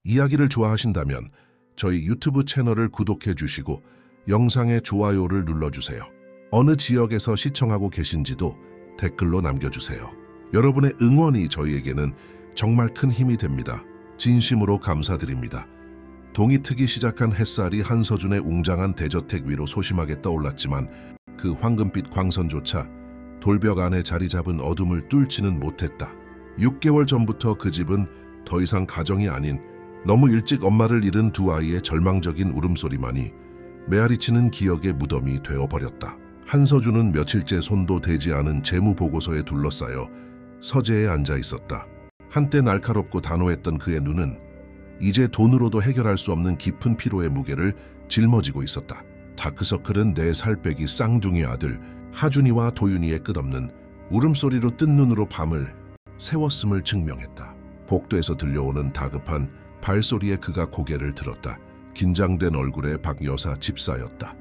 이야기를 좋아하신다면 저희 유튜브 채널을 구독해 주시고 영상에 좋아요를 눌러주세요. 어느 지역에서 시청하고 계신지도 댓글로 남겨주세요. 여러분의 응원이 저희에게는 정말 큰 힘이 됩니다. 진심으로 감사드립니다. 동이 트기 시작한 햇살이 한서준의 웅장한 대저택 위로 소심하게 떠올랐지만 그 황금빛 광선조차 돌벽 안에 자리 잡은 어둠을 뚫지는 못했다. 6개월 전부터 그 집은 더 이상 가정이 아닌 너무 일찍 엄마를 잃은 두 아이의 절망적인 울음소리만이 메아리치는 기억의 무덤이 되어버렸다. 한서준은 며칠째 손도 대지 않은 재무보고서에 둘러싸여 서재에 앉아 있었다. 한때 날카롭고 단호했던 그의 눈은 이제 돈으로도 해결할 수 없는 깊은 피로의 무게를 짊어지고 있었다. 다크서클은 4살 빼기 쌍둥이 아들 하준이와 도윤이의 끝없는 울음소리로 뜬 눈으로 밤을 새웠음을 증명했다. 복도에서 들려오는 다급한 발소리에 그가 고개를 들었다. 긴장된 얼굴에 박 여사 집사였다.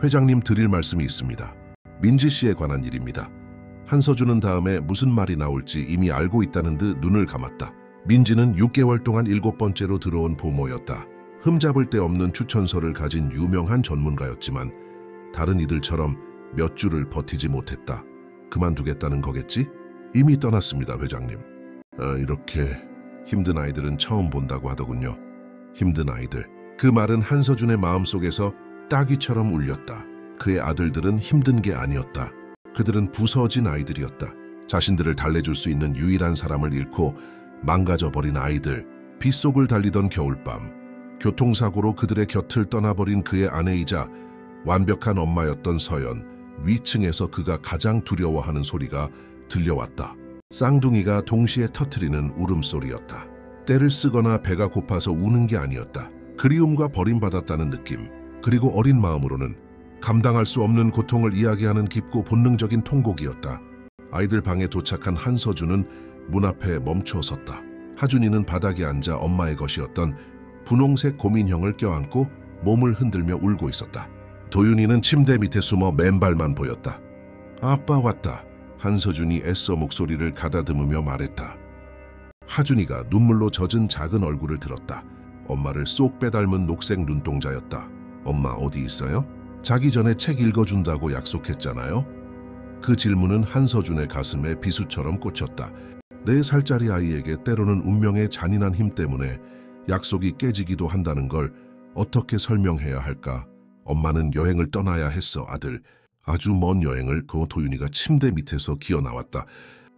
회장님 드릴 말씀이 있습니다. 민지 씨에 관한 일입니다. 한서준은 다음에 무슨 말이 나올지 이미 알고 있다는 듯 눈을 감았다. 민지는 6개월 동안 7번째로 들어온 보모였다. 흠잡을 데 없는 추천서를 가진 유명한 전문가였지만 다른 이들처럼 몇 주를 버티지 못했다. 그만두겠다는 거겠지? 이미 떠났습니다, 회장님. 이렇게 힘든 아이들은 처음 본다고 하더군요. 힘든 아이들. 그 말은 한서준의 마음속에서 따귀처럼 울렸다. 그의 아들들은 힘든 게 아니었다. 그들은 부서진 아이들이었다. 자신들을 달래줄 수 있는 유일한 사람을 잃고 망가져버린 아이들. 빗속을 달리던 겨울밤. 교통사고로 그들의 곁을 떠나버린 그의 아내이자 완벽한 엄마였던 서연. 위층에서 그가 가장 두려워하는 소리가 들려왔다. 쌍둥이가 동시에 터트리는 울음소리였다. 때를 쓰거나 배가 고파서 우는 게 아니었다. 그리움과 버림받았다는 느낌, 그리고 어린 마음으로는 감당할 수 없는 고통을 이야기하는 깊고 본능적인 통곡이었다. 아이들 방에 도착한 한서준은 문 앞에 멈추어 섰다. 하준이는 바닥에 앉아 엄마의 것이었던 분홍색 고민형을 껴안고 몸을 흔들며 울고 있었다. 도윤이는 침대 밑에 숨어 맨발만 보였다. 아빠 왔다. 한서준이 애써 목소리를 가다듬으며 말했다. 하준이가 눈물로 젖은 작은 얼굴을 들었다. 엄마를 쏙 빼닮은 녹색 눈동자였다. 엄마 어디 있어요? 자기 전에 책 읽어준다고 약속했잖아요? 그 질문은 한서준의 가슴에 비수처럼 꽂혔다. 4살짜리 아이에게 때로는 운명의 잔인한 힘 때문에 약속이 깨지기도 한다는 걸 어떻게 설명해야 할까? 엄마는 여행을 떠나야 했어, 아들. 아주 먼 여행을. 그 도윤이가 침대 밑에서 기어나왔다.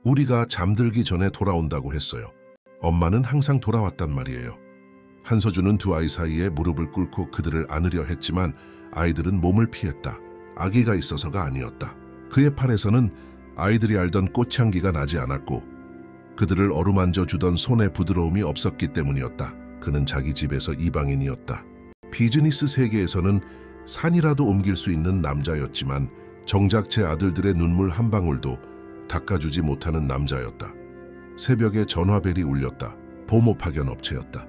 우리가 잠들기 전에 돌아온다고 했어요. 엄마는 항상 돌아왔단 말이에요. 한서준은 두 아이 사이에 무릎을 꿇고 그들을 안으려 했지만 아이들은 몸을 피했다. 아기가 있어서가 아니었다. 그의 팔에서는 아이들이 알던 꽃향기가 나지 않았고 그들을 어루만져 주던 손의 부드러움이 없었기 때문이었다. 그는 자기 집에서 이방인이었다. 비즈니스 세계에서는 산이라도 옮길 수 있는 남자였지만 정작 제 아들들의 눈물 한 방울도 닦아주지 못하는 남자였다. 새벽에 전화벨이 울렸다. 보모 파견 업체였다.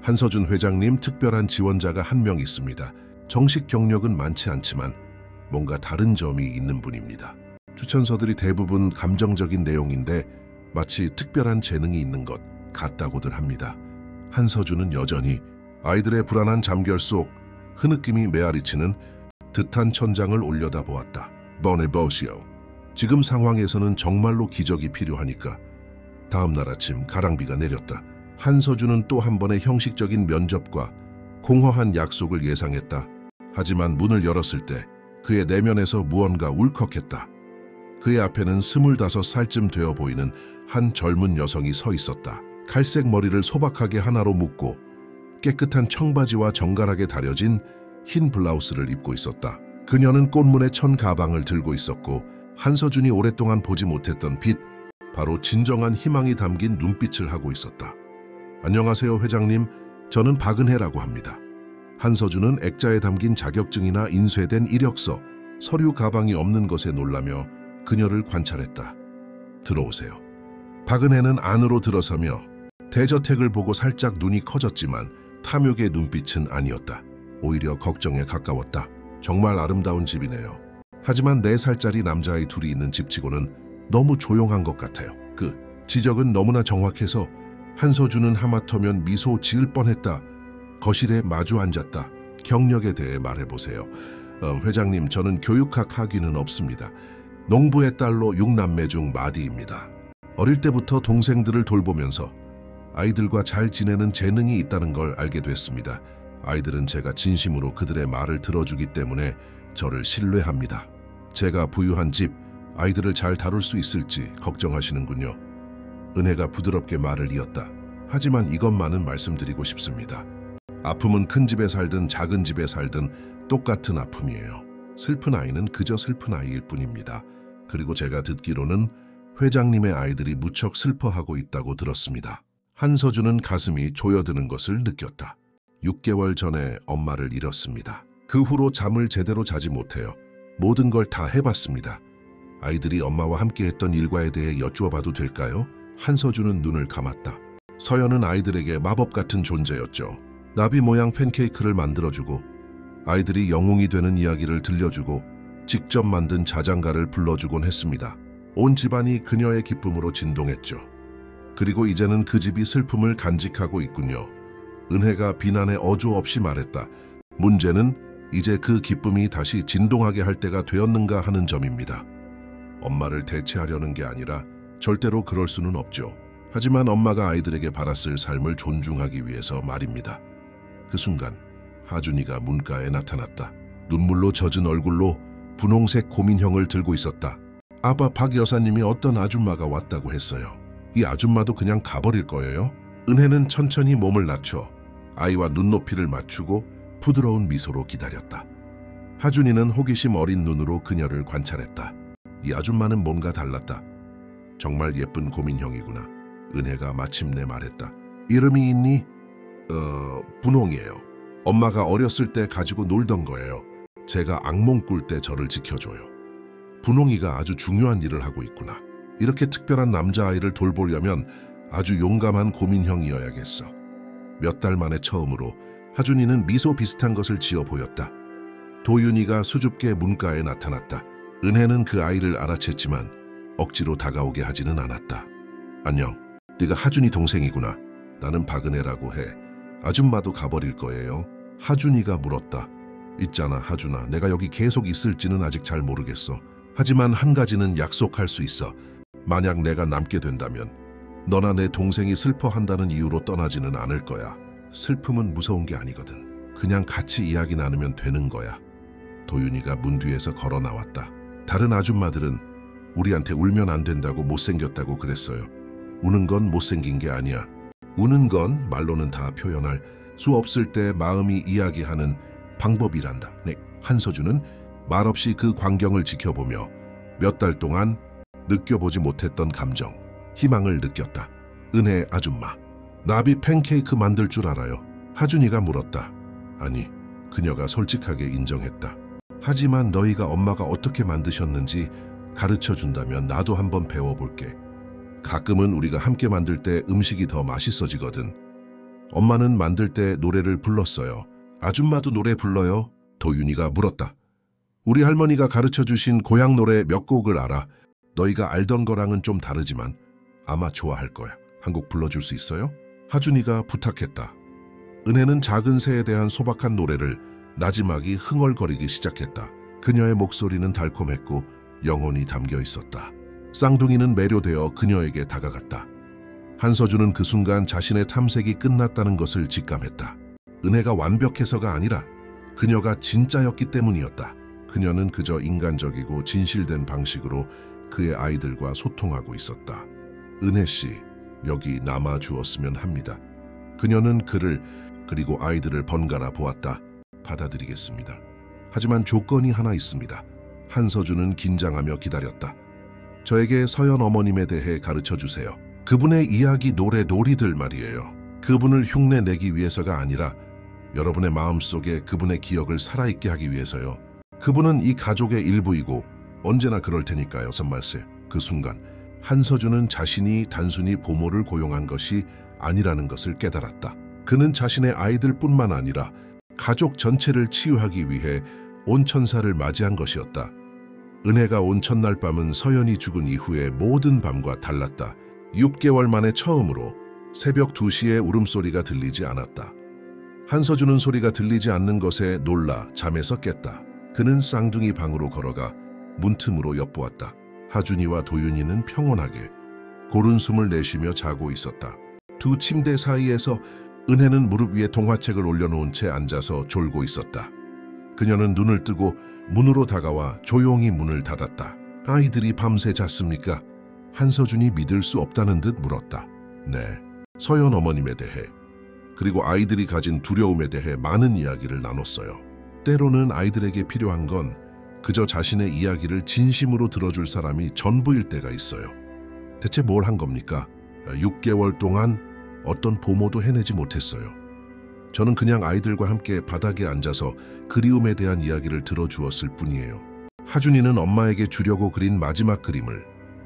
한서준 회장님, 특별한 지원자가 한 명 있습니다. 정식 경력은 많지 않지만 뭔가 다른 점이 있는 분입니다. 추천서들이 대부분 감정적인 내용인데 마치 특별한 재능이 있는 것 같다고들 합니다. 한서준은 여전히 아이들의 불안한 잠결 속 흐느낌이 메아리치는 듯한 천장을 올려다보았다. 보내보시오. 지금 상황에서는 정말로 기적이 필요하니까. 다음 날 아침 가랑비가 내렸다. 한서준은 또 한 번의 형식적인 면접과 공허한 약속을 예상했다. 하지만 문을 열었을 때 그의 내면에서 무언가 울컥했다. 그의 앞에는 25살쯤 되어 보이는 한 젊은 여성이 서 있었다. 갈색 머리를 소박하게 하나로 묶고 깨끗한 청바지와 정갈하게 다려진 흰 블라우스를 입고 있었다. 그녀는 꽃무늬 천 가방을 들고 있었고 한서준이 오랫동안 보지 못했던 빛, 바로 진정한 희망이 담긴 눈빛을 하고 있었다. 안녕하세요, 회장님. 저는 박은혜라고 합니다. 한서준은 액자에 담긴 자격증이나 인쇄된 이력서, 서류 가방이 없는 것에 놀라며 그녀를 관찰했다. 들어오세요. 박은혜는 안으로 들어서며 대저택을 보고 살짝 눈이 커졌지만 탐욕의 눈빛은 아니었다. 오히려 걱정에 가까웠다. 정말 아름다운 집이네요. 하지만 4살짜리 남자아이 둘이 있는 집치고는 너무 조용한 것 같아요. 그 지적은 너무나 정확해서 한서준은 하마터면 미소 지을 뻔했다. 거실에 마주 앉았다. 경력에 대해 말해보세요. 회장님, 저는 교육학 학위는 없습니다. 농부의 딸로 6남매 중 마디입니다. 어릴 때부터 동생들을 돌보면서 아이들과 잘 지내는 재능이 있다는 걸 알게 됐습니다. 아이들은 제가 진심으로 그들의 말을 들어주기 때문에 저를 신뢰합니다. 제가 부유한 집, 아이들을 잘 다룰 수 있을지 걱정하시는군요. 은혜가 부드럽게 말을 이었다. 하지만 이것만은 말씀드리고 싶습니다. 아픔은 큰 집에 살든 작은 집에 살든 똑같은 아픔이에요. 슬픈 아이는 그저 슬픈 아이일 뿐입니다. 그리고 제가 듣기로는 회장님의 아이들이 무척 슬퍼하고 있다고 들었습니다. 한서준은 가슴이 조여드는 것을 느꼈다. 6개월 전에 엄마를 잃었습니다. 그 후로 잠을 제대로 자지 못해요. 모든 걸 다 해봤습니다. 아이들이 엄마와 함께했던 일과에 대해 여쭈어봐도 될까요? 한서준은 눈을 감았다. 서연은 아이들에게 마법 같은 존재였죠. 나비 모양 팬케이크를 만들어주고 아이들이 영웅이 되는 이야기를 들려주고 직접 만든 자장가를 불러주곤 했습니다. 온 집안이 그녀의 기쁨으로 진동했죠. 그리고 이제는 그 집이 슬픔을 간직하고 있군요. 은혜가 비난에 어조 없이 말했다. 문제는 이제 그 기쁨이 다시 진동하게 할 때가 되었는가 하는 점입니다. 엄마를 대체하려는 게 아니라 절대로 그럴 수는 없죠. 하지만 엄마가 아이들에게 받았을 삶을 존중하기 위해서 말입니다. 그 순간 하준이가 문가에 나타났다. 눈물로 젖은 얼굴로 분홍색 고민형을 들고 있었다. 아빠 박 여사님이 어떤 아줌마가 왔다고 했어요. 이 아줌마도 그냥 가버릴 거예요? 은혜는 천천히 몸을 낮춰 아이와 눈높이를 맞추고 부드러운 미소로 기다렸다. 하준이는 호기심 어린 눈으로 그녀를 관찰했다. 이 아줌마는 뭔가 달랐다. 정말 예쁜 고민형이구나. 은혜가 마침내 말했다. 이름이 있니? 분홍이에요. 엄마가 어렸을 때 가지고 놀던 거예요. 제가 악몽 꿀 때 저를 지켜줘요. 분홍이가 아주 중요한 일을 하고 있구나. 이렇게 특별한 남자아이를 돌보려면 아주 용감한 고민형이어야겠어. 몇 달 만에 처음으로 하준이는 미소 비슷한 것을 지어 보였다. 도윤이가 수줍게 문가에 나타났다. 은혜는 그 아이를 알아챘지만 억지로 다가오게 하지는 않았다. 안녕, 네가 하준이 동생이구나. 나는 박은혜라고 해. 아줌마도 가버릴 거예요? 하준이가 물었다. 있잖아, 하준아. 내가 여기 계속 있을지는 아직 잘 모르겠어. 하지만 한 가지는 약속할 수 있어. 만약 내가 남게 된다면 너나 내 동생이 슬퍼한다는 이유로 떠나지는 않을 거야. 슬픔은 무서운 게 아니거든. 그냥 같이 이야기 나누면 되는 거야. 도윤이가 문 뒤에서 걸어 나왔다. 다른 아줌마들은 우리한테 울면 안 된다고 못생겼다고 그랬어요. 우는 건 못생긴 게 아니야. 우는 건 말로는 다 표현할 수 없을 때 마음이 이야기하는 방법이란다. 네, 한서준은 말없이 그 광경을 지켜보며 몇 달 동안 느껴보지 못했던 감정, 희망을 느꼈다. 은혜 아줌마, 나비 팬케이크 만들 줄 알아요? 하준이가 물었다. 아니, 그녀가 솔직하게 인정했다. 하지만 너희가 엄마가 어떻게 만드셨는지 가르쳐준다면 나도 한번 배워볼게. 가끔은 우리가 함께 만들 때 음식이 더 맛있어지거든. 엄마는 만들 때 노래를 불렀어요. 아줌마도 노래 불러요? 도윤이가 물었다. 우리 할머니가 가르쳐주신 고향 노래 몇 곡을 알아. 너희가 알던 거랑은 좀 다르지만 아마 좋아할 거야. 한 곡 불러줄 수 있어요? 하준이가 부탁했다. 은혜는 작은 새에 대한 소박한 노래를 나지막이 흥얼거리기 시작했다. 그녀의 목소리는 달콤했고 영혼이 담겨 있었다. 쌍둥이는 매료되어 그녀에게 다가갔다. 한서준은 그 순간 자신의 탐색이 끝났다는 것을 직감했다. 은혜가 완벽해서가 아니라 그녀가 진짜였기 때문이었다. 그녀는 그저 인간적이고 진실된 방식으로 그의 아이들과 소통하고 있었다. 은혜 씨, 여기 남아 주었으면 합니다. 그녀는 그를 그리고 아이들을 번갈아 보았다. 받아들이겠습니다. 하지만 조건이 하나 있습니다. 한서준은 긴장하며 기다렸다. 저에게 서연 어머님에 대해 가르쳐 주세요. 그분의 이야기, 노래, 놀이들 말이에요. 그분을 흉내내기 위해서가 아니라 여러분의 마음속에 그분의 기억을 살아있게 하기 위해서요. 그분은 이 가족의 일부이고 언제나 그럴 테니까요. 선말세. 그 순간 한서준은 자신이 단순히 보모를 고용한 것이 아니라는 것을 깨달았다. 그는 자신의 아이들뿐만 아니라 가족 전체를 치유하기 위해 온천사를 맞이한 것이었다. 은혜가 온 첫날 밤은 서연이 죽은 이후의 모든 밤과 달랐다. 6개월 만에 처음으로 새벽 2시에 울음소리가 들리지 않았다. 한서준은 소리가 들리지 않는 것에 놀라 잠에서 깼다. 그는 쌍둥이 방으로 걸어가 문틈으로 엿보았다. 하준이와 도윤이는 평온하게 고른 숨을 내쉬며 자고 있었다. 두 침대 사이에서 은혜는 무릎 위에 동화책을 올려놓은 채 앉아서 졸고 있었다. 그녀는 눈을 뜨고 문으로 다가와 조용히 문을 닫았다. 아이들이 밤새 잤습니까? 한서준이 믿을 수 없다는 듯 물었다. 네. 서연 어머님에 대해 그리고 아이들이 가진 두려움에 대해 많은 이야기를 나눴어요. 때로는 아이들에게 필요한 건 그저 자신의 이야기를 진심으로 들어줄 사람이 전부일 때가 있어요. 대체 뭘 한 겁니까? 6개월 동안 어떤 보모도 해내지 못했어요. 저는 그냥 아이들과 함께 바닥에 앉아서 그리움에 대한 이야기를 들어주었을 뿐이에요. 하준이는 엄마에게 주려고 그린 마지막 그림을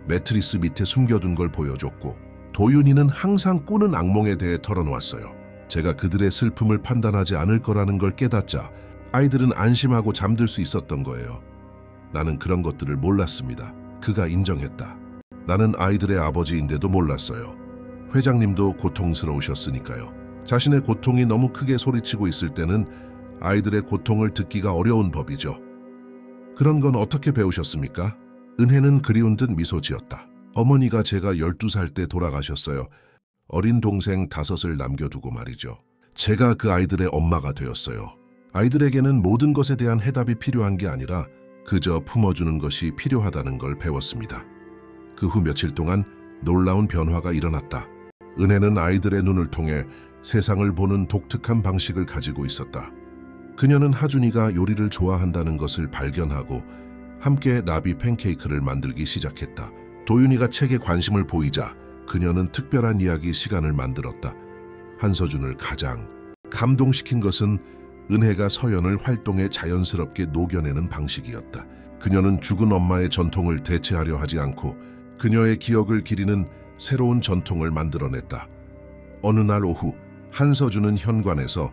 매트리스 밑에 숨겨둔 걸 보여줬고, 도윤이는 항상 꾸는 악몽에 대해 털어놓았어요. 제가 그들의 슬픔을 판단하지 않을 거라는 걸 깨닫자 아이들은 안심하고 잠들 수 있었던 거예요. 나는 그런 것들을 몰랐습니다. 그가 인정했다. 나는 아이들의 아버지인데도 몰랐어요. 회장님도 고통스러우셨으니까요. 자신의 고통이 너무 크게 소리치고 있을 때는 아이들의 고통을 듣기가 어려운 법이죠. 그런 건 어떻게 배우셨습니까? 은혜는 그리운 듯 미소 지었다. 어머니가 제가 12살 때 돌아가셨어요. 어린 동생 5을 남겨두고 말이죠. 제가 그 아이들의 엄마가 되었어요. 아이들에게는 모든 것에 대한 해답이 필요한 게 아니라 그저 품어주는 것이 필요하다는 걸 배웠습니다. 그 후 며칠 동안 놀라운 변화가 일어났다. 은혜는 아이들의 눈을 통해 세상을 보는 독특한 방식을 가지고 있었다. 그녀는 하준이가 요리를 좋아한다는 것을 발견하고 함께 나비 팬케이크를 만들기 시작했다. 도윤이가 책에 관심을 보이자 그녀는 특별한 이야기 시간을 만들었다. 한서준을 가장 감동시킨 것은 은혜가 서연을 활동에 자연스럽게 녹여내는 방식이었다. 그녀는 죽은 엄마의 전통을 대체하려 하지 않고 그녀의 기억을 기리는 새로운 전통을 만들어냈다. 어느 날 오후 한서준은 현관에서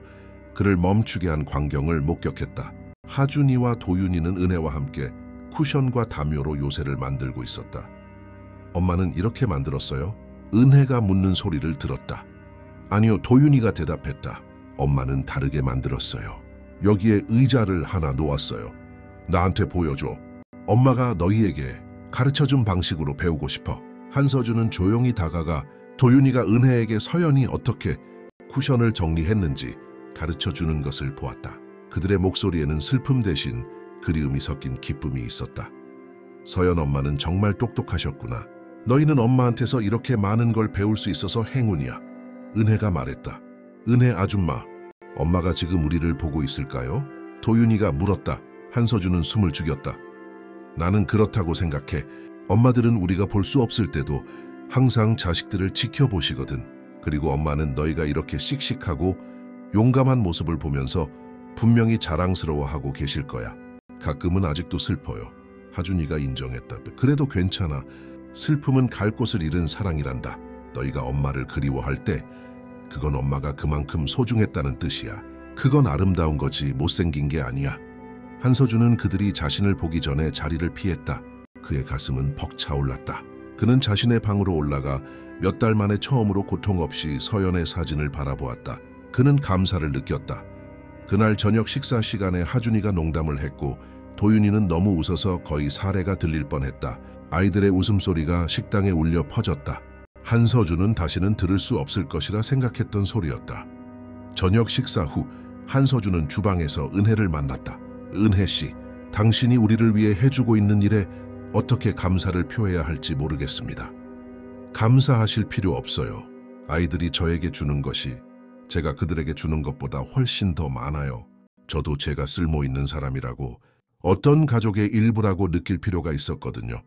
그를 멈추게 한 광경을 목격했다. 하준이와 도윤이는 은혜와 함께 쿠션과 담요로 요새를 만들고 있었다. 엄마는 이렇게 만들었어요? 은혜가 묻는 소리를 들었다. 아니요, 도윤이가 대답했다. 엄마는 다르게 만들었어요. 여기에 의자를 하나 놓았어요. 나한테 보여줘. 엄마가 너희에게 가르쳐준 방식으로 배우고 싶어. 한서준은 조용히 다가가 도윤이가 은혜에게 서연이 어떻게 쿠션을 정리했는지 가르쳐주는 것을 보았다. 그들의 목소리에는 슬픔 대신 그리움이 섞인 기쁨이 있었다. 서연 엄마는 정말 똑똑하셨구나. 너희는 엄마한테서 이렇게 많은 걸 배울 수 있어서 행운이야. 은혜가 말했다. 은혜 아줌마, 엄마가 지금 우리를 보고 있을까요? 도윤이가 물었다. 한서준은 숨을 죽였다. 나는 그렇다고 생각해. 엄마들은 우리가 볼 수 없을 때도 항상 자식들을 지켜보시거든. 그리고 엄마는 너희가 이렇게 씩씩하고 용감한 모습을 보면서 분명히 자랑스러워하고 계실 거야. 가끔은 아직도 슬퍼요. 하준이가 인정했다. 그래도 괜찮아. 슬픔은 갈 곳을 잃은 사랑이란다. 너희가 엄마를 그리워할 때 그건 엄마가 그만큼 소중했다는 뜻이야. 그건 아름다운 거지 못생긴 게 아니야. 한서준은 그들이 자신을 보기 전에 자리를 피했다. 그의 가슴은 벅차올랐다. 그는 자신의 방으로 올라가 몇 달 만에 처음으로 고통 없이 서연의 사진을 바라보았다. 그는 감사를 느꼈다. 그날 저녁 식사 시간에 하준이가 농담을 했고 도윤이는 너무 웃어서 거의 사례가 들릴 뻔했다. 아이들의 웃음소리가 식당에 울려 퍼졌다. 한서준은 다시는 들을 수 없을 것이라 생각했던 소리였다. 저녁 식사 후 한서준은 주방에서 은혜를 만났다. 은혜 씨, 당신이 우리를 위해 해주고 있는 일에 어떻게 감사를 표해야 할지 모르겠습니다. 감사하실 필요 없어요. 아이들이 저에게 주는 것이 제가 그들에게 주는 것보다 훨씬 더 많아요. 저도 제가 쓸모 있는 사람이라고, 어떤 가족의 일부라고 느낄 필요가 있었거든요.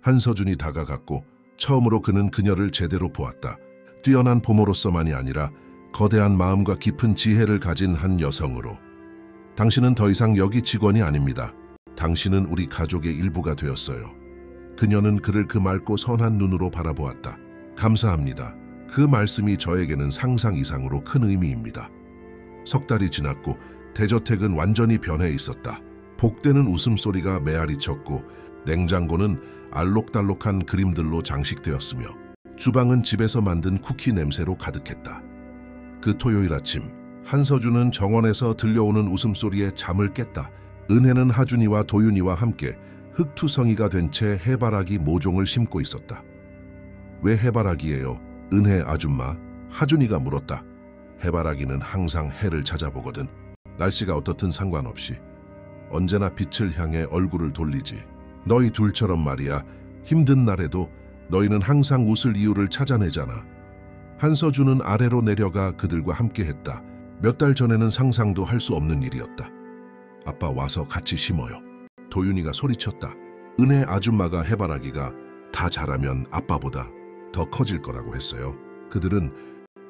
한서준이 다가갔고 처음으로 그는 그녀를 제대로 보았다. 뛰어난 부모로서만이 아니라 거대한 마음과 깊은 지혜를 가진 한 여성으로. 당신은 더 이상 여기 직원이 아닙니다. 당신은 우리 가족의 일부가 되었어요. 그녀는 그를 그 맑고 선한 눈으로 바라보았다. 감사합니다. 그 말씀이 저에게는 상상 이상으로 큰 의미입니다. 석 달이 지났고 대저택은 완전히 변해 있었다. 복되는 웃음소리가 메아리 쳤고 냉장고는 알록달록한 그림들로 장식되었으며 주방은 집에서 만든 쿠키 냄새로 가득했다. 그 토요일 아침, 한서준은 정원에서 들려오는 웃음소리에 잠을 깼다. 은혜는 하준이와 도윤이와 함께 흙투성이가 된 채 해바라기 모종을 심고 있었다. 왜 해바라기예요? 은혜 아줌마, 하준이가 물었다. 해바라기는 항상 해를 찾아보거든. 날씨가 어떻든 상관없이. 언제나 빛을 향해 얼굴을 돌리지. 너희 둘처럼 말이야. 힘든 날에도 너희는 항상 웃을 이유를 찾아내잖아. 한서준은 아래로 내려가 그들과 함께했다. 몇 달 전에는 상상도 할 수 없는 일이었다. 아빠 와서 같이 심어요. 도윤이가 소리쳤다. 은혜 아줌마가 해바라기가 다 자라면 아빠보다 더 커질 거라고 했어요. 그들은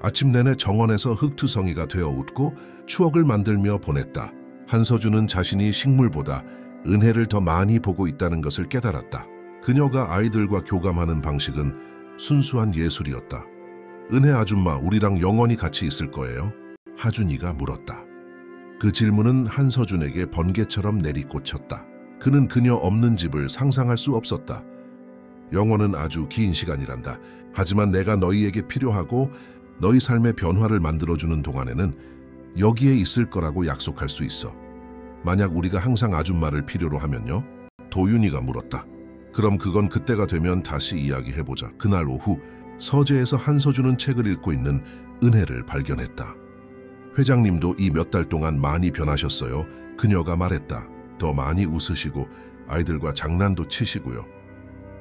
아침 내내 정원에서 흙투성이가 되어 웃고 추억을 만들며 보냈다. 한서준은 자신이 식물보다 은혜를 더 많이 보고 있다는 것을 깨달았다. 그녀가 아이들과 교감하는 방식은 순수한 예술이었다. 은혜 아줌마, 우리랑 영원히 같이 있을 거예요? 하준이가 물었다. 그 질문은 한서준에게 번개처럼 내리꽂혔다. 그는 그녀 없는 집을 상상할 수 없었다. 영원은 아주 긴 시간이란다. 하지만 내가 너희에게 필요하고 너희 삶의 변화를 만들어주는 동안에는 여기에 있을 거라고 약속할 수 있어. 만약 우리가 항상 아줌마를 필요로 하면요? 도윤이가 물었다. 그럼 그건 그때가 되면 다시 이야기해보자. 그날 오후 서재에서 한서준은 책을 읽고 있는 은혜를 발견했다. 회장님도 이 몇 달 동안 많이 변하셨어요. 그녀가 말했다. 더 많이 웃으시고 아이들과 장난도 치시고요.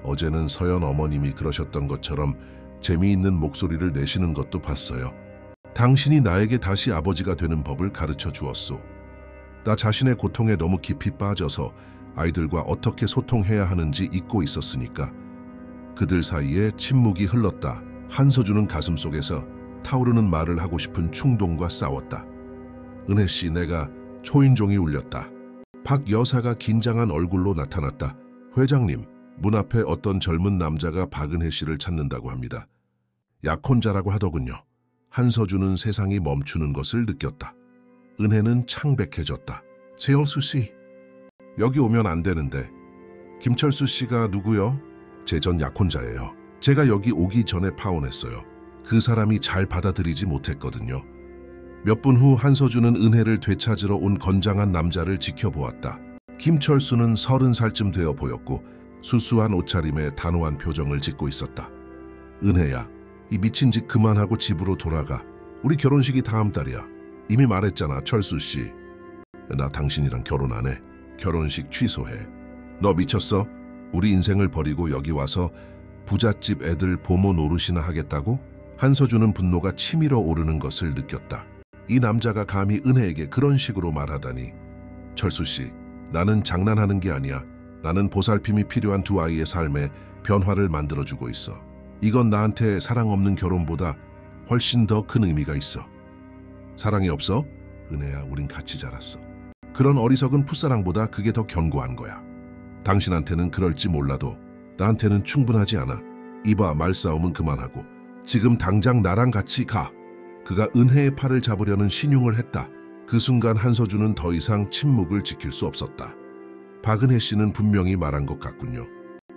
어제는 서연 어머님이 그러셨던 것처럼 재미있는 목소리를 내시는 것도 봤어요. 당신이 나에게 다시 아버지가 되는 법을 가르쳐 주었소. 나 자신의 고통에 너무 깊이 빠져서 아이들과 어떻게 소통해야 하는지 잊고 있었으니까. 그들 사이에 침묵이 흘렀다. 한서준은 가슴속에서 타오르는 말을 하고 싶은 충동과 싸웠다. 은혜 씨, 내가 초인종이 울렸다. 박 여사가 긴장한 얼굴로 나타났다. 회장님, 문 앞에 어떤 젊은 남자가 박은혜 씨를 찾는다고 합니다. 약혼자라고 하더군요. 한서준은 세상이 멈추는 것을 느꼈다. 은혜는 창백해졌다. 최열수 씨, 여기 오면 안 되는데. 김철수 씨가 누구요? 제 전 약혼자예요. 제가 여기 오기 전에 파혼했어요. 그 사람이 잘 받아들이지 못했거든요. 몇 분 후 한서준은 은혜를 되찾으러 온 건장한 남자를 지켜보았다. 김철수는 30살쯤 되어 보였고 수수한 옷차림에 단호한 표정을 짓고 있었다. 은혜야, 이 미친 짓 그만하고 집으로 돌아가. 우리 결혼식이 다음 달이야. 이미 말했잖아, 철수 씨. 나 당신이랑 결혼 안 해. 결혼식 취소해. 너 미쳤어? 우리 인생을 버리고 여기 와서 부잣집 애들 보모 노릇이나 하겠다고? 한서준은 분노가 치밀어 오르는 것을 느꼈다. 이 남자가 감히 은혜에게 그런 식으로 말하다니. 철수 씨, 나는 장난하는 게 아니야. 나는 보살핌이 필요한 두 아이의 삶에 변화를 만들어주고 있어. 이건 나한테 사랑 없는 결혼보다 훨씬 더 큰 의미가 있어. 사랑이 없어? 은혜야, 우린 같이 자랐어. 그런 어리석은 풋사랑보다 그게 더 견고한 거야. 당신한테는 그럴지 몰라도 나한테는 충분하지 않아. 이봐, 말싸움은 그만하고 지금 당장 나랑 같이 가. 그가 은혜의 팔을 잡으려는 신용을 했다. 그 순간 한서준은 더 이상 침묵을 지킬 수 없었다. 박은혜 씨는 분명히 말한 것 같군요.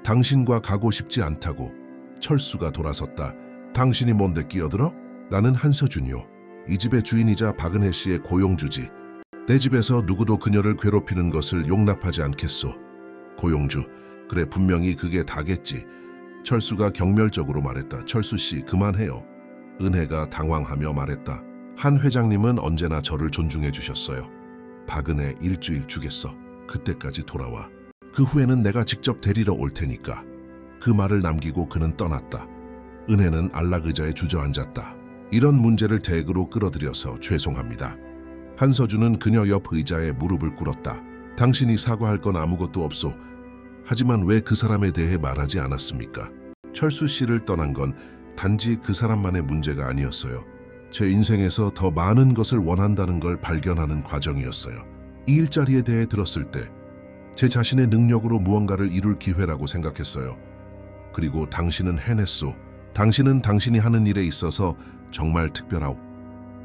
당신과 가고 싶지 않다고. 철수가 돌아섰다. 당신이 뭔데 끼어들어? 나는 한서준이요. 이 집의 주인이자 박은혜 씨의 고용주지. 내 집에서 누구도 그녀를 괴롭히는 것을 용납하지 않겠소. 고용주, 그래 분명히 그게 다겠지. 철수가 경멸적으로 말했다. 철수 씨, 그만해요. 은혜가 당황하며 말했다. 한 회장님은 언제나 저를 존중해 주셨어요. 박은혜, 일주일 주겠어. 그때까지 돌아와. 그 후에는 내가 직접 데리러 올 테니까. 그 말을 남기고 그는 떠났다. 은혜는 안락 의자에 주저앉았다. 이런 문제를 댁으로 끌어들여서 죄송합니다. 한서준은 그녀 옆 의자에 무릎을 꿇었다. 당신이 사과할 건 아무것도 없소. 하지만 왜 그 사람에 대해 말하지 않았습니까? 철수 씨를 떠난 건 단지 그 사람만의 문제가 아니었어요. 제 인생에서 더 많은 것을 원한다는 걸 발견하는 과정이었어요. 이 일자리에 대해 들었을 때 제 자신의 능력으로 무언가를 이룰 기회라고 생각했어요. 그리고 당신은 해냈소. 당신은 당신이 하는 일에 있어서 정말 특별하오.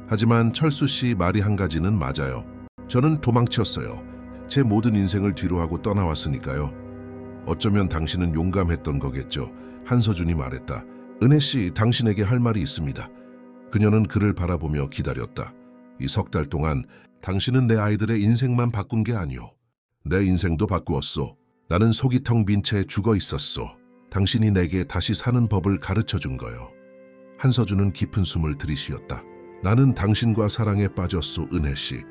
하지만 철수 씨 말이 한 가지는 맞아요. 저는 도망쳤어요. 제 모든 인생을 뒤로하고 떠나왔으니까요. 어쩌면 당신은 용감했던 거겠죠. 한서준이 말했다. 은혜 씨, 당신에게 할 말이 있습니다. 그녀는 그를 바라보며 기다렸다. 이 석 달 동안 당신은 내 아이들의 인생만 바꾼 게 아니오. 내 인생도 바꾸었소. 나는 속이 텅 빈 채 죽어 있었소. 당신이 내게 다시 사는 법을 가르쳐 준 거요. 한서준은 깊은 숨을 들이쉬었다. 나는 당신과 사랑에 빠졌소, 은혜 씨.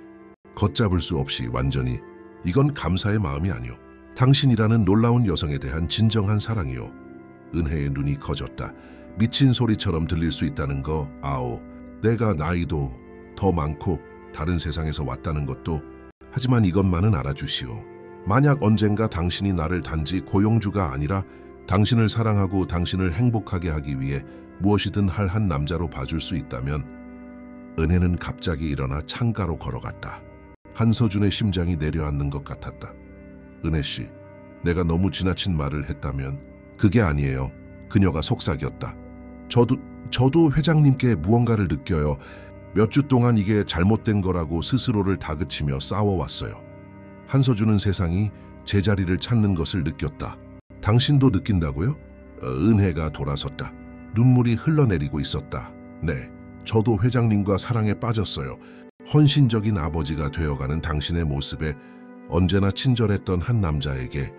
걷잡을 수 없이 완전히. 이건 감사의 마음이 아니오. 당신이라는 놀라운 여성에 대한 진정한 사랑이오. 은혜의 눈이 커졌다. 미친 소리처럼 들릴 수 있다는 거, 아오. 내가 나이도 더 많고 다른 세상에서 왔다는 것도. 하지만 이것만은 알아주시오. 만약 언젠가 당신이 나를 단지 고용주가 아니라 당신을 사랑하고 당신을 행복하게 하기 위해 무엇이든 할 한 남자로 봐줄 수 있다면. 은혜는 갑자기 일어나 창가로 걸어갔다. 한서준의 심장이 내려앉는 것 같았다. 은혜 씨, 내가 너무 지나친 말을 했다면. 그게 아니에요. 그녀가 속삭였다. 저도 회장님께 무언가를 느껴요. 몇 주 동안 이게 잘못된 거라고 스스로를 다그치며 싸워왔어요. 한서준은 세상이 제자리를 찾는 것을 느꼈다. 당신도 느낀다고요? 은혜가 돌아섰다. 눈물이 흘러내리고 있었다. 네, 저도 회장님과 사랑에 빠졌어요. 헌신적인 아버지가 되어가는 당신의 모습에 언제나 친절했던 한 남자에게.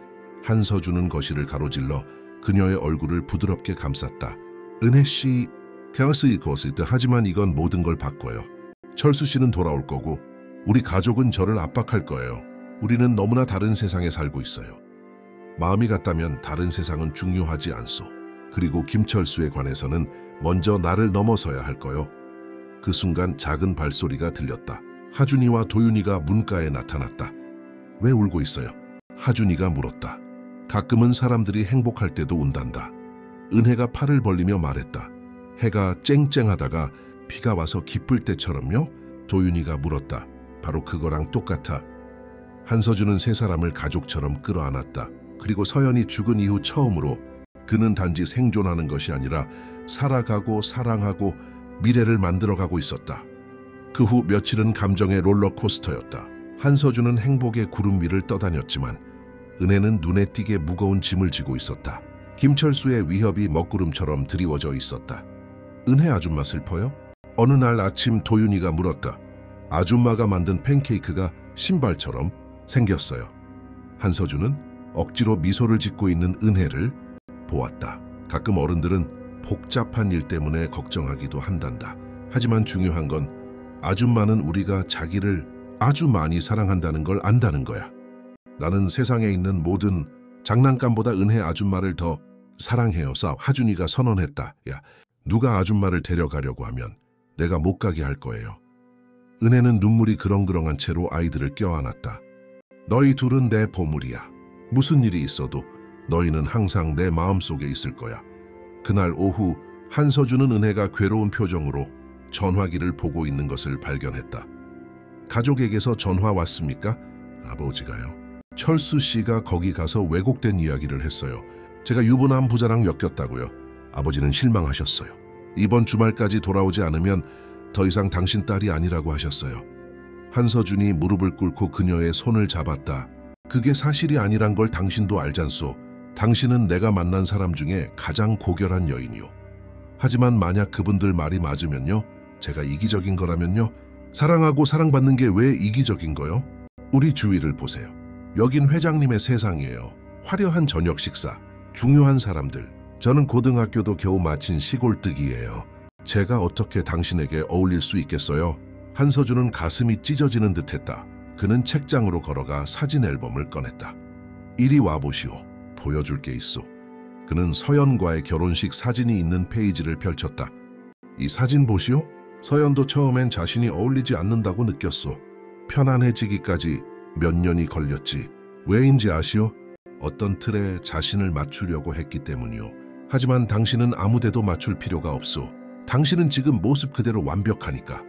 한서준은 거실을 가로질러 그녀의 얼굴을 부드럽게 감쌌다. 은혜 씨, 하지만 이건 모든 걸 바꿔요. 철수 씨는 돌아올 거고 우리 가족은 저를 압박할 거예요. 우리는 너무나 다른 세상에 살고 있어요. 마음이 같다면 다른 세상은 중요하지 않소. 그리고 김철수에 관해서는 먼저 나를 넘어서야 할 거요. 그 순간 작은 발소리가 들렸다. 하준이와 도윤이가 문가에 나타났다. 왜 울고 있어요? 하준이가 물었다. 가끔은 사람들이 행복할 때도 운단다. 은혜가 팔을 벌리며 말했다. 해가 쨍쨍하다가 비가 와서 기쁠 때처럼요? 도윤이가 물었다. 바로 그거랑 똑같아. 한서준은 세 사람을 가족처럼 끌어안았다. 그리고 서연이 죽은 이후 처음으로 그는 단지 생존하는 것이 아니라 살아가고 사랑하고 미래를 만들어가고 있었다. 그 후 며칠은 감정의 롤러코스터였다. 한서준은 행복의 구름 위를 떠다녔지만 은혜는 눈에 띄게 무거운 짐을 지고 있었다. 김철수의 위협이 먹구름처럼 드리워져 있었다. 은혜 아줌마 슬퍼요? 어느 날 아침 도윤이가 물었다. 아줌마가 만든 팬케이크가 신발처럼 생겼어요. 한서준은 억지로 미소를 짓고 있는 은혜를 보았다. 가끔 어른들은 복잡한 일 때문에 걱정하기도 한단다. 하지만 중요한 건 아줌마는 우리가 자기를 아주 많이 사랑한다는 걸 안다는 거야. 나는 세상에 있는 모든 장난감보다 은혜 아줌마를 더 사랑해요서 하준이가 선언했다. 야, 누가 아줌마를 데려가려고 하면 내가 못 가게 할 거예요. 은혜는 눈물이 그렁그렁한 채로 아이들을 껴안았다. 너희 둘은 내 보물이야. 무슨 일이 있어도 너희는 항상 내 마음속에 있을 거야. 그날 오후 한서준은 은혜가 괴로운 표정으로 전화기를 보고 있는 것을 발견했다. 가족에게서 전화 왔습니까? 아버지가요. 철수 씨가 거기 가서 왜곡된 이야기를 했어요. 제가 유부남 부자랑 엮였다고요. 아버지는 실망하셨어요. 이번 주말까지 돌아오지 않으면 더 이상 당신 딸이 아니라고 하셨어요. 한서준이 무릎을 꿇고 그녀의 손을 잡았다. 그게 사실이 아니란 걸 당신도 알잖소. 당신은 내가 만난 사람 중에 가장 고결한 여인이요. 하지만 만약 그분들 말이 맞으면요. 제가 이기적인 거라면요. 사랑하고 사랑받는 게 왜 이기적인 거요? 우리 주위를 보세요. 여긴 회장님의 세상이에요. 화려한 저녁 식사, 중요한 사람들. 저는 고등학교도 겨우 마친 시골뜨기예요. 제가 어떻게 당신에게 어울릴 수 있겠어요? 한서준은 가슴이 찢어지는 듯했다. 그는 책장으로 걸어가 사진 앨범을 꺼냈다. 이리 와보시오. 보여줄 게 있소. 그는 서연과의 결혼식 사진이 있는 페이지를 펼쳤다. 이 사진 보시오. 서연도 처음엔 자신이 어울리지 않는다고 느꼈소. 편안해지기까지 몇 년이 걸렸지. 왜인지 아시오? 어떤 틀에 자신을 맞추려고 했기 때문이오. 하지만 당신은 아무데도 맞출 필요가 없소. 당신은 지금 모습 그대로 완벽하니까.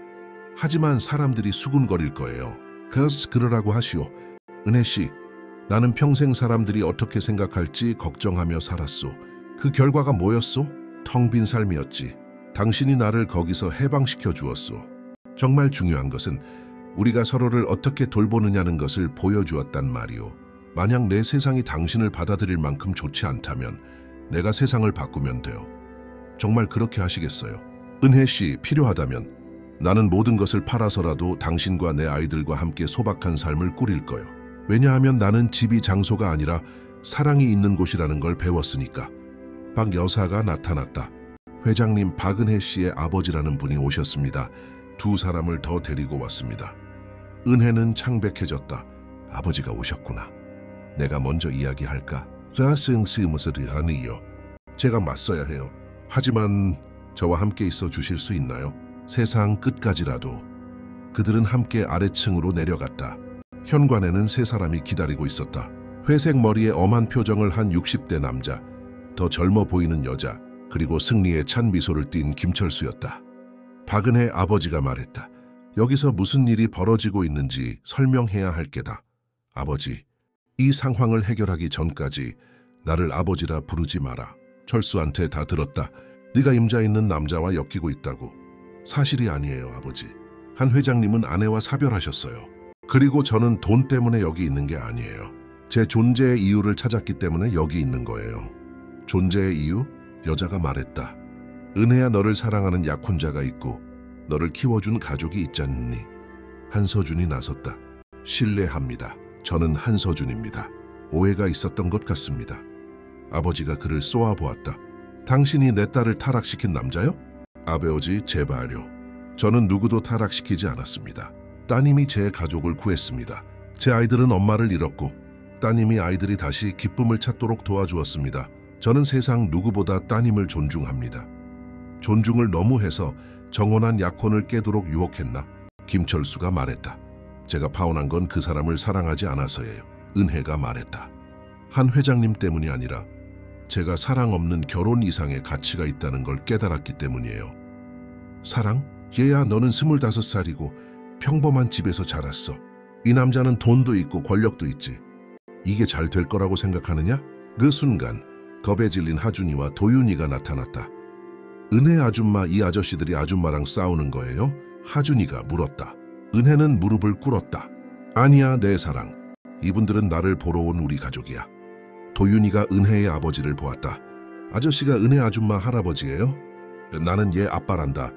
하지만 사람들이 수군거릴 거예요. 그래서 그러라고 하시오. 은혜씨, 나는 평생 사람들이 어떻게 생각할지 걱정하며 살았소. 그 결과가 뭐였소? 텅 빈 삶이었지. 당신이 나를 거기서 해방시켜 주었소. 정말 중요한 것은 우리가 서로를 어떻게 돌보느냐는 것을 보여주었단 말이오. 만약 내 세상이 당신을 받아들일 만큼 좋지 않다면 내가 세상을 바꾸면 돼요. 정말 그렇게 하시겠어요? 은혜 씨, 필요하다면 나는 모든 것을 팔아서라도 당신과 내 아이들과 함께 소박한 삶을 꾸릴 거요. 왜냐하면 나는 집이 장소가 아니라 사랑이 있는 곳이라는 걸 배웠으니까. 박 여사가 나타났다. 회장님, 박은혜 씨의 아버지라는 분이 오셨습니다. 두 사람을 더 데리고 왔습니다. 은혜는 창백해졌다. 아버지가 오셨구나. 내가 먼저 이야기할까? 라승스무스르하니요. 제가 맞서야 해요. 하지만 저와 함께 있어 주실 수 있나요? 세상 끝까지라도. 그들은 함께 아래층으로 내려갔다. 현관에는 세 사람이 기다리고 있었다. 회색 머리에 엄한 표정을 한 60대 남자, 더 젊어 보이는 여자, 그리고 승리에 찬 미소를 띤 김철수였다. 박은혜 아버지가 말했다. 여기서 무슨 일이 벌어지고 있는지 설명해야 할 게다. 아버지, 이 상황을 해결하기 전까지 나를 아버지라 부르지 마라. 철수한테 다 들었다. 네가 임자 있는 남자와 엮이고 있다고. 사실이 아니에요, 아버지. 한 회장님은 아내와 사별하셨어요. 그리고 저는 돈 때문에 여기 있는 게 아니에요. 제 존재의 이유를 찾았기 때문에 여기 있는 거예요. 존재의 이유? 여자가 말했다. 은혜야, 너를 사랑하는 약혼자가 있고 너를 키워준 가족이 있잖니. 한서준이 나섰다. 신뢰합니다. 저는 한서준입니다. 오해가 있었던 것 같습니다. 아버지가 그를 쏘아보았다. 당신이 내 딸을 타락시킨 남자요? 아버지, 제발요. 저는 누구도 타락시키지 않았습니다. 따님이 제 가족을 구했습니다. 제 아이들은 엄마를 잃었고 따님이 아이들이 다시 기쁨을 찾도록 도와주었습니다. 저는 세상 누구보다 따님을 존중합니다. 존중을 너무 해서 정혼한 약혼을 깨도록 유혹했나? 김철수가 말했다. 제가 파혼한 건 그 사람을 사랑하지 않아서예요. 은혜가 말했다. 한 회장님 때문이 아니라 제가 사랑 없는 결혼 이상의 가치가 있다는 걸 깨달았기 때문이에요. 사랑? 얘야, 너는 25살이고 평범한 집에서 자랐어. 이 남자는 돈도 있고 권력도 있지. 이게 잘 될 거라고 생각하느냐? 그 순간 겁에 질린 하준이와 도윤이가 나타났다. 은혜 아줌마, 이 아저씨들이 아줌마랑 싸우는 거예요? 하준이가 물었다. 은혜는 무릎을 꿇었다. 아니야, 내 사랑. 이분들은 나를 보러 온 우리 가족이야. 도윤이가 은혜의 아버지를 보았다. 아저씨가 은혜 아줌마 할아버지예요? 나는 얘 아빠란다.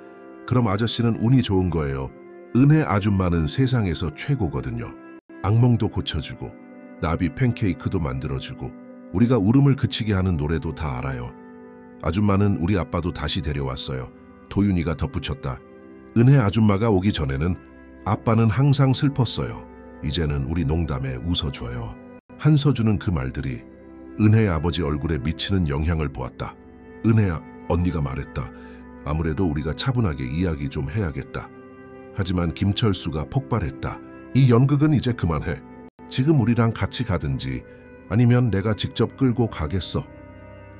그럼 아저씨는 운이 좋은 거예요. 은혜 아줌마는 세상에서 최고거든요. 악몽도 고쳐주고 나비 팬케이크도 만들어주고 우리가 울음을 그치게 하는 노래도 다 알아요. 아줌마는 우리 아빠도 다시 데려왔어요. 도윤이가 덧붙였다. 은혜 아줌마가 오기 전에는 아빠는 항상 슬펐어요. 이제는 우리 농담에 웃어줘요. 한서준은 그 말들이 은혜의 아버지 얼굴에 미치는 영향을 보았다. 은혜야, 언니가 말했다. 아무래도 우리가 차분하게 이야기 좀 해야겠다. 하지만 김철수가 폭발했다. 이 연극은 이제 그만해. 지금 우리랑 같이 가든지 아니면 내가 직접 끌고 가겠어.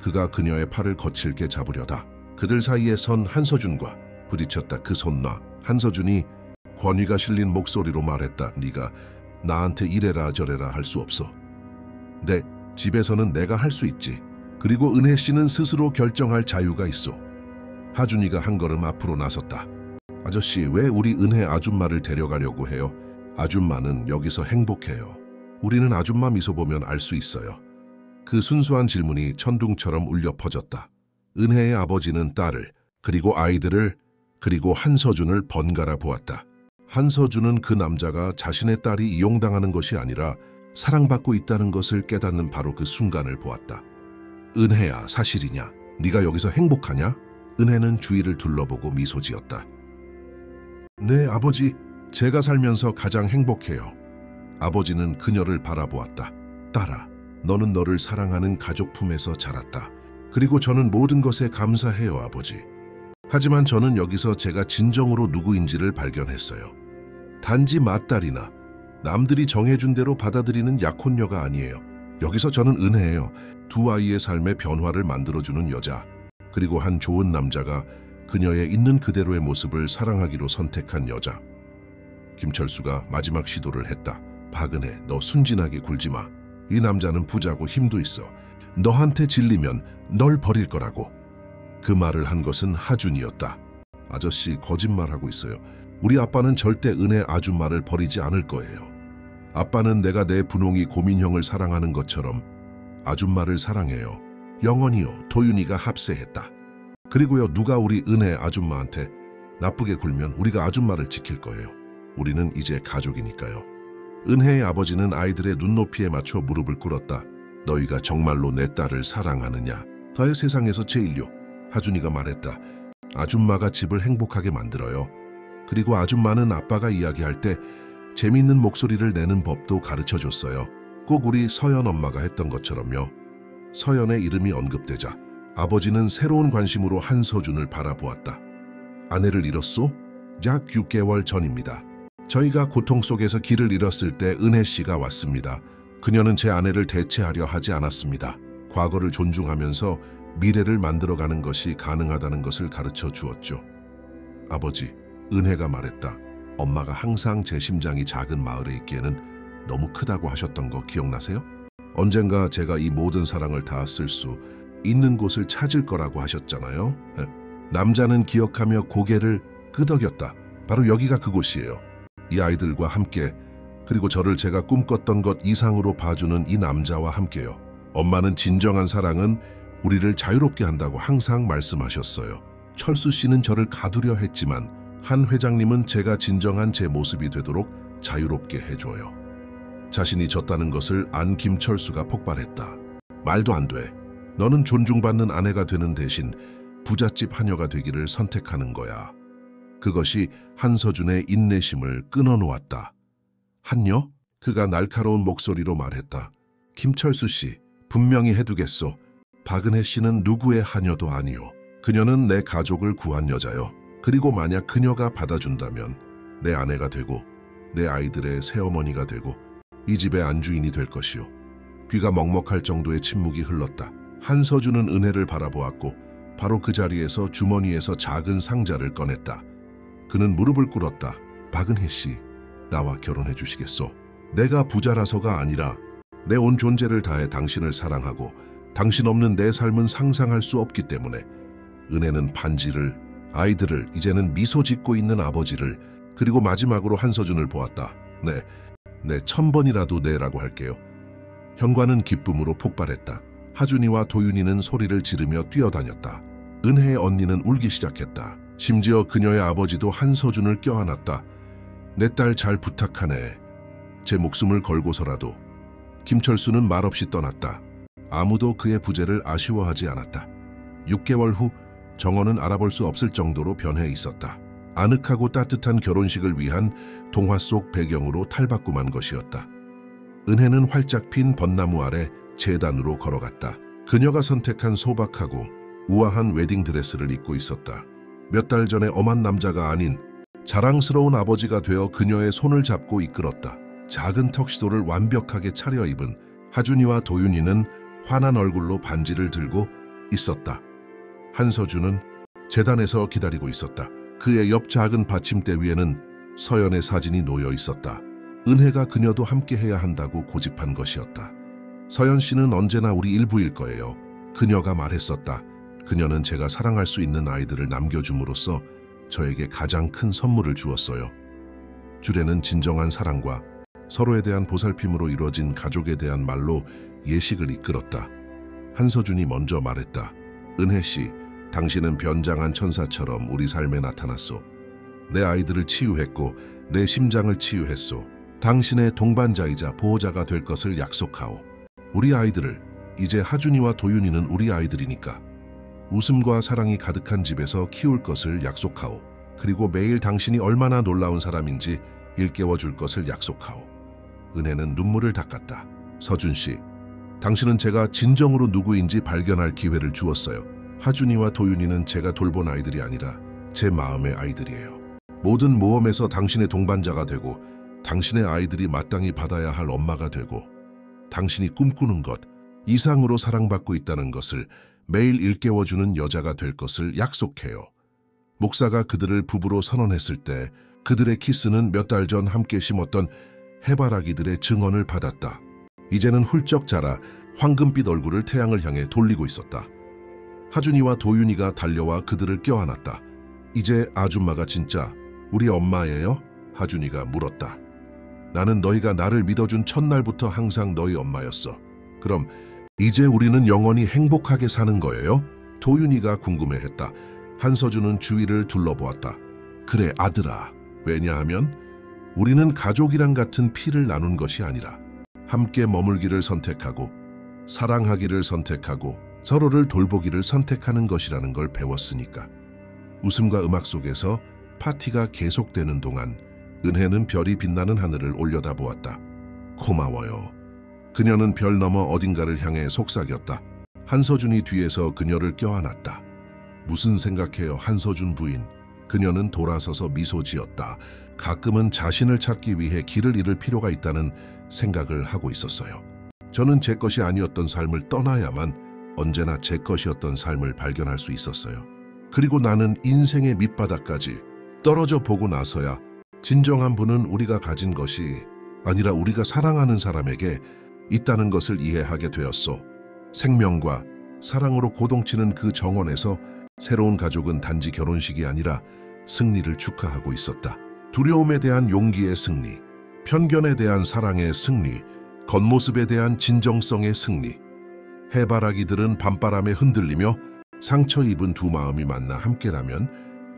그가 그녀의 팔을 거칠게 잡으려다 그들 사이에 선 한서준과 부딪혔다. 그 손 놔. 한서준이 권위가 실린 목소리로 말했다. 네가 나한테 이래라 저래라 할 수 없어. 내 집에서는 내가 할 수 있지. 그리고 은혜 씨는 스스로 결정할 자유가 있어. 하준이가 한 걸음 앞으로 나섰다. 아저씨, 왜 우리 은혜 아줌마를 데려가려고 해요? 아줌마는 여기서 행복해요. 우리는 아줌마 미소 보면 알 수 있어요. 그 순수한 질문이 천둥처럼 울려 퍼졌다. 은혜의 아버지는 딸을, 그리고 아이들을, 그리고 한서준을 번갈아 보았다. 한서준은 그 남자가 자신의 딸이 이용당하는 것이 아니라 사랑받고 있다는 것을 깨닫는 바로 그 순간을 보았다. 은혜야, 사실이냐? 네가 여기서 행복하냐? 은혜는 주위를 둘러보고 미소 지었다. 네, 아버지. 제가 살면서 가장 행복해요. 아버지는 그녀를 바라보았다. 딸아, 너는 너를 사랑하는 가족 품에서 자랐다. 그리고 저는 모든 것에 감사해요, 아버지. 하지만 저는 여기서 제가 진정으로 누구인지를 발견했어요. 단지 맏딸이나 남들이 정해준 대로 받아들이는 약혼녀가 아니에요. 여기서 저는 은혜예요. 두 아이의 삶의 변화를 만들어주는 여자. 그리고 한 좋은 남자가 그녀의 있는 그대로의 모습을 사랑하기로 선택한 여자. 김철수가 마지막 시도를 했다. 박은혜, 너 순진하게 굴지 마. 이 남자는 부자고 힘도 있어. 너한테 질리면 널 버릴 거라고. 그 말을 한 것은 하준이었다. 아저씨, 거짓말하고 있어요. 우리 아빠는 절대 은혜 아줌마를 버리지 않을 거예요. 아빠는 내가 내 분홍이 고민형을 사랑하는 것처럼 아줌마를 사랑해요. 영원히요. 도윤이가 합세했다. 그리고요, 누가 우리 은혜 아줌마한테 나쁘게 굴면 우리가 아줌마를 지킬 거예요. 우리는 이제 가족이니까요. 은혜의 아버지는 아이들의 눈높이에 맞춰 무릎을 꿇었다. 너희가 정말로 내 딸을 사랑하느냐? 다의 세상에서 제일요. 하준이가 말했다. 아줌마가 집을 행복하게 만들어요. 그리고 아줌마는 아빠가 이야기할 때 재미있는 목소리를 내는 법도 가르쳐줬어요. 꼭 우리 서연 엄마가 했던 것처럼요. 서연의 이름이 언급되자 아버지는 새로운 관심으로 한서준을 바라보았다. 아내를 잃었소? 약 6개월 전입니다. 저희가 고통 속에서 길을 잃었을 때 은혜 씨가 왔습니다. 그녀는 제 아내를 대체하려 하지 않았습니다. 과거를 존중하면서 미래를 만들어가는 것이 가능하다는 것을 가르쳐 주었죠. 아버지, 은혜가 말했다. 엄마가 항상 제 심장이 작은 마을에 있기에는 너무 크다고 하셨던 거 기억나세요? 언젠가 제가 이 모든 사랑을 다 쓸 수 있는 곳을 찾을 거라고 하셨잖아요. 남자는 기억하며 고개를 끄덕였다. 바로 여기가 그곳이에요. 이 아이들과 함께, 그리고 저를 제가 꿈꿨던 것 이상으로 봐주는 이 남자와 함께요. 엄마는 진정한 사랑은 우리를 자유롭게 한다고 항상 말씀하셨어요. 철수 씨는 저를 가두려 했지만 한 회장님은 제가 진정한 제 모습이 되도록 자유롭게 해줘요. 자신이 졌다는 것을 안 김철수가 폭발했다. 말도 안 돼. 너는 존중받는 아내가 되는 대신 부잣집 하녀가 되기를 선택하는 거야. 그것이 한서준의 인내심을 끊어놓았다. 한녀? 그가 날카로운 목소리로 말했다. 김철수 씨, 분명히 해두겠소. 박은혜 씨는 누구의 하녀도 아니오. 그녀는 내 가족을 구한 여자요. 그리고 만약 그녀가 받아준다면 내 아내가 되고 내 아이들의 새어머니가 되고 이 집의 안주인이 될 것이오. 귀가 먹먹할 정도의 침묵이 흘렀다. 한서준은 은혜를 바라보았고 바로 그 자리에서 주머니에서 작은 상자를 꺼냈다. 그는 무릎을 꿇었다. 박은혜 씨, 나와 결혼해 주시겠소? 내가 부자라서가 아니라 내 온 존재를 다해 당신을 사랑하고 당신 없는 내 삶은 상상할 수 없기 때문에. 은혜는 반지를, 아이들을, 이제는 미소 짓고 있는 아버지를, 그리고 마지막으로 한서준을 보았다. 네, 1000번이라도 네라고 할게요. 현관은 기쁨으로 폭발했다. 하준이와 도윤이는 소리를 지르며 뛰어다녔다. 은혜의 언니는 울기 시작했다. 심지어 그녀의 아버지도 한서준을 껴안았다. 내 딸 잘 부탁하네. 제 목숨을 걸고서라도. 김철수는 말없이 떠났다. 아무도 그의 부재를 아쉬워하지 않았다. 6개월 후 정원은 알아볼 수 없을 정도로 변해 있었다. 아늑하고 따뜻한 결혼식을 위한 동화 속 배경으로 탈바꿈한 것이었다. 은혜는 활짝 핀 벚나무 아래 재단으로 걸어갔다. 그녀가 선택한 소박하고 우아한 웨딩드레스를 입고 있었다. 몇 달 전에 엄한 남자가 아닌 자랑스러운 아버지가 되어 그녀의 손을 잡고 이끌었다. 작은 턱시도를 완벽하게 차려입은 하준이와 도윤이는 환한 얼굴로 반지를 들고 있었다. 한서준은 재단에서 기다리고 있었다. 그의 옆 작은 받침대 위에는 서연의 사진이 놓여 있었다. 은혜가 그녀도 함께해야 한다고 고집한 것이었다. 서연 씨는 언제나 우리 일부일 거예요. 그녀가 말했었다. 그녀는 제가 사랑할 수 있는 아이들을 남겨줌으로써 저에게 가장 큰 선물을 주었어요. 주례는 진정한 사랑과 서로에 대한 보살핌으로 이루어진 가족에 대한 말로 예식을 이끌었다. 한서준이 먼저 말했다. 은혜 씨, 당신은 변장한 천사처럼 우리 삶에 나타났소. 내 아이들을 치유했고 내 심장을 치유했소. 당신의 동반자이자 보호자가 될 것을 약속하오. 우리 아이들을, 이제 하준이와 도윤이는 우리 아이들이니까 웃음과 사랑이 가득한 집에서 키울 것을 약속하오. 그리고 매일 당신이 얼마나 놀라운 사람인지 일깨워 줄 것을 약속하오. 은혜는 눈물을 닦았다. 서준 씨, 당신은 제가 진정으로 누구인지 발견할 기회를 주었어요. 하준이와 도윤이는 제가 돌본 아이들이 아니라 제 마음의 아이들이에요. 모든 모험에서 당신의 동반자가 되고 당신의 아이들이 마땅히 받아야 할 엄마가 되고 당신이 꿈꾸는 것 이상으로 사랑받고 있다는 것을 매일 일깨워주는 여자가 될 것을 약속해요. 목사가 그들을 부부로 선언했을 때 그들의 키스는 몇 달 전 함께 심었던 해바라기들의 증언을 받았다. 이제는 훌쩍 자라 황금빛 얼굴을 태양을 향해 돌리고 있었다. 하준이와 도윤이가 달려와 그들을 껴안았다. 이제 아줌마가 진짜 우리 엄마예요? 하준이가 물었다. 나는 너희가 나를 믿어준 첫날부터 항상 너희 엄마였어. 그럼 이제 우리는 영원히 행복하게 사는 거예요? 도윤이가 궁금해했다. 한서준은 주위를 둘러보았다. 그래, 아들아. 왜냐하면 우리는 가족이랑 같은 피를 나눈 것이 아니라 함께 머물기를 선택하고 사랑하기를 선택하고 서로를 돌보기를 선택하는 것이라는 걸 배웠으니까. 웃음과 음악 속에서 파티가 계속되는 동안 은혜는 별이 빛나는 하늘을 올려다보았다. 고마워요. 그녀는 별 너머 어딘가를 향해 속삭였다. 한서준이 뒤에서 그녀를 껴안았다. 무슨 생각해요, 한서준 부인? 그녀는 돌아서서 미소 지었다. 가끔은 자신을 찾기 위해 길을 잃을 필요가 있다는 생각을 하고 있었어요. 저는 제 것이 아니었던 삶을 떠나야만 언제나 제 것이었던 삶을 발견할 수 있었어요. 그리고 나는 인생의 밑바닥까지 떨어져 보고 나서야 진정한 분은 우리가 가진 것이 아니라 우리가 사랑하는 사람에게 있다는 것을 이해하게 되었소. 생명과 사랑으로 고동치는 그 정원에서 새로운 가족은 단지 결혼식이 아니라 승리를 축하하고 있었다. 두려움에 대한 용기의 승리, 편견에 대한 사랑의 승리, 겉모습에 대한 진정성의 승리. 해바라기들은 밤바람에 흔들리며 상처 입은 두 마음이 만나 함께라면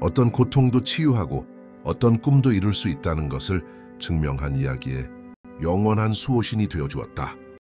어떤 고통도 치유하고 어떤 꿈도 이룰 수 있다는 것을 증명한 이야기에 영원한 수호신이 되어주었다.